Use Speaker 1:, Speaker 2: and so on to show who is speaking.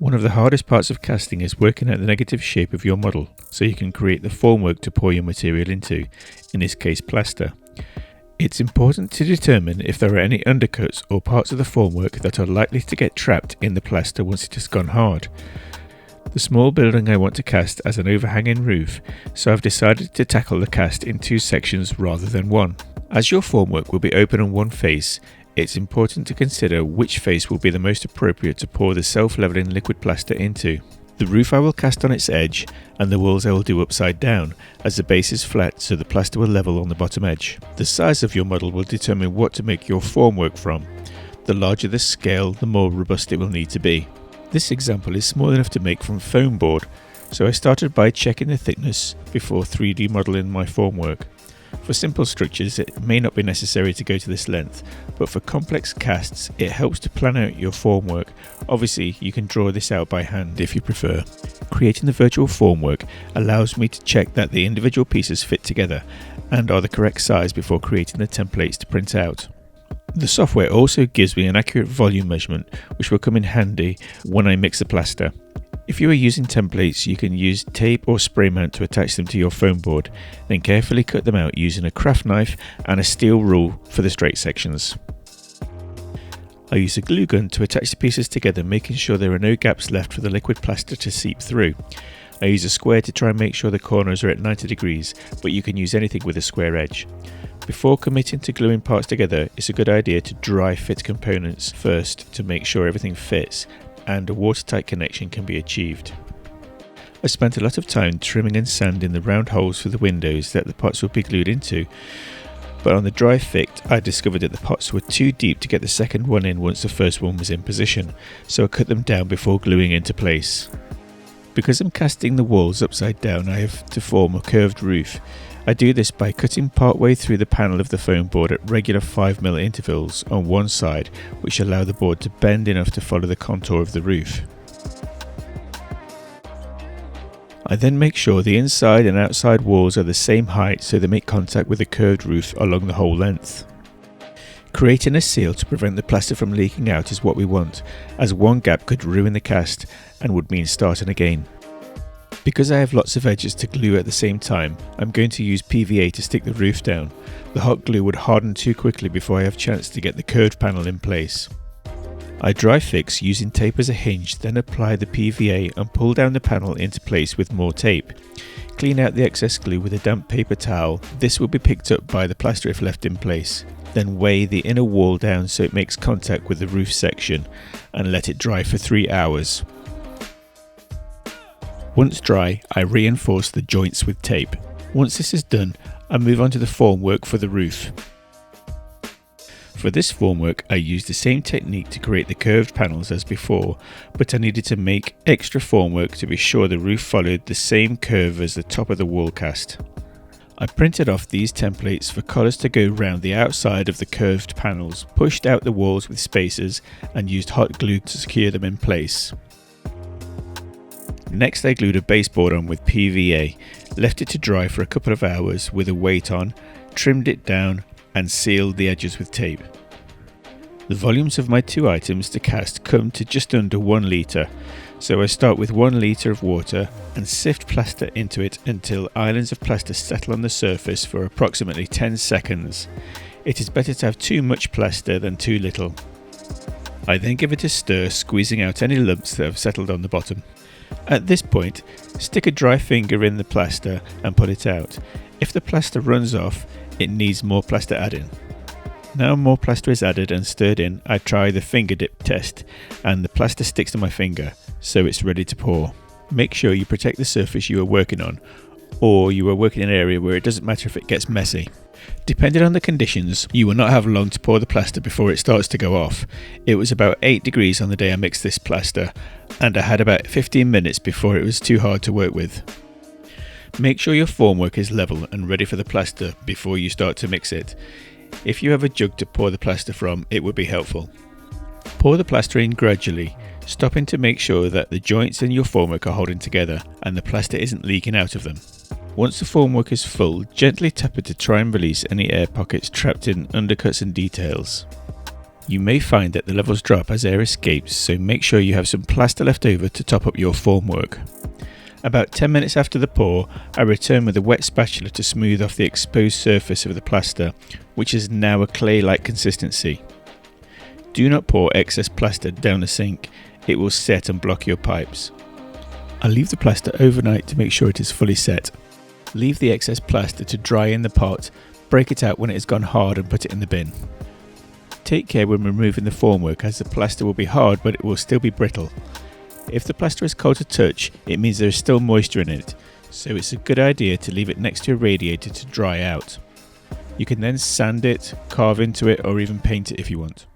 Speaker 1: One of the hardest parts of casting is working out the negative shape of your model so you can create the formwork to pour your material into, in this case plaster. It's important to determine if there are any undercuts or parts of the formwork that are likely to get trapped in the plaster once it has gone hard. The small building I want to cast has an overhanging roof, so I've decided to tackle the cast in two sections rather than one. As your formwork will be open on one face, it's important to consider which face will be the most appropriate to pour the self-leveling liquid plaster into. The roof I will cast on its edge, and the walls I will do upside down, as the base is flat so the plaster will level on the bottom edge. The size of your model will determine what to make your formwork from. The larger the scale, the more robust it will need to be. This example is small enough to make from foamboard, so I started by checking the thickness before 3D modelling my formwork. For simple structures it may not be necessary to go to this length, but for complex casts it helps to plan out your formwork. Obviously you can draw this out by hand if you prefer. Creating the virtual formwork allows me to check that the individual pieces fit together and are the correct size before creating the templates to print out. The software also gives me an accurate volume measurement, which will come in handy when I mix the plaster. If you are using templates, you can use tape or spray mount to attach them to your foam board, then carefully cut them out using a craft knife and a steel rule for the straight sections. I use a glue gun to attach the pieces together, making sure there are no gaps left for the liquid plaster to seep through. I use a square to try and make sure the corners are at 90 degrees, but you can use anything with a square edge. Before committing to gluing parts together, it's a good idea to dry fit components first to make sure everything fits and a watertight connection can be achieved. I spent a lot of time trimming and sanding the round holes for the windows that the pots would be glued into, but on the dry fit I discovered that the pots were too deep to get the second one in once the first one was in position, so I cut them down before gluing into place. Because I'm casting the walls upside down, I have to form a curved roof. I do this by cutting part way through the panel of the foam board at regular 5mm intervals on one side, which allow the board to bend enough to follow the contour of the roof. I then make sure the inside and outside walls are the same height so they make contact with the curved roof along the whole length. Creating a seal to prevent the plaster from leaking out is what we want, as one gap could ruin the cast and would mean starting again. Because I have lots of edges to glue at the same time, I'm going to use PVA to stick the roof down. The hot glue would harden too quickly before I have a chance to get the curved panel in place. I dry fix using tape as a hinge, then apply the PVA and pull down the panel into place with more tape. Clean out the excess glue with a damp paper towel. This will be picked up by the plaster if left in place. Then weigh the inner wall down so it makes contact with the roof section and let it dry for 3 hours. Once dry, I reinforce the joints with tape. Once this is done, I move on to the formwork for the roof. For this formwork, I used the same technique to create the curved panels as before, but I needed to make extra formwork to be sure the roof followed the same curve as the top of the wall cast. I printed off these templates for colours to go round the outside of the curved panels, pushed out the walls with spacers and used hot glue to secure them in place. Next I glued a baseboard on with PVA, left it to dry for a couple of hours with a weight on, trimmed it down and sealed the edges with tape. The volumes of my two items to cast come to just under 1 litre, so I start with 1 litre of water and sift plaster into it until islands of plaster settle on the surface for approximately 10 seconds. It is better to have too much plaster than too little. I then give it a stir, squeezing out any lumps that have settled on the bottom. At this point, stick a dry finger in the plaster and pull it out. If the plaster runs off, it needs more plaster adding. Now more plaster is added and stirred in, I try the finger dip test and the plaster sticks to my finger, so it's ready to pour. Make sure you protect the surface you are working on, or you are working in an area where it doesn't matter if it gets messy. Depending on the conditions, you will not have long to pour the plaster before it starts to go off. It was about 8 degrees on the day I mixed this plaster, and I had about 15 minutes before it was too hard to work with. Make sure your formwork is level and ready for the plaster before you start to mix it. If you have a jug to pour the plaster from, it would be helpful. Pour the plaster in gradually, stopping to make sure that the joints in your formwork are holding together and the plaster isn't leaking out of them. Once the formwork is full, gently tap it to try and release any air pockets trapped in undercuts and details. You may find that the levels drop as air escapes, so make sure you have some plaster left over to top up your formwork. About 10 minutes after the pour, I return with a wet spatula to smooth off the exposed surface of the plaster, which is now a clay-like consistency. Do not pour excess plaster down the sink, it will set and block your pipes. I leave the plaster overnight to make sure it is fully set. Leave the excess plaster to dry in the pot, break it out when it has gone hard and put it in the bin. Take care when removing the formwork, as the plaster will be hard but it will still be brittle. If the plaster is cold to touch, it means there is still moisture in it, so it's a good idea to leave it next to a radiator to dry out. You can then sand it, carve into it, or even paint it if you want.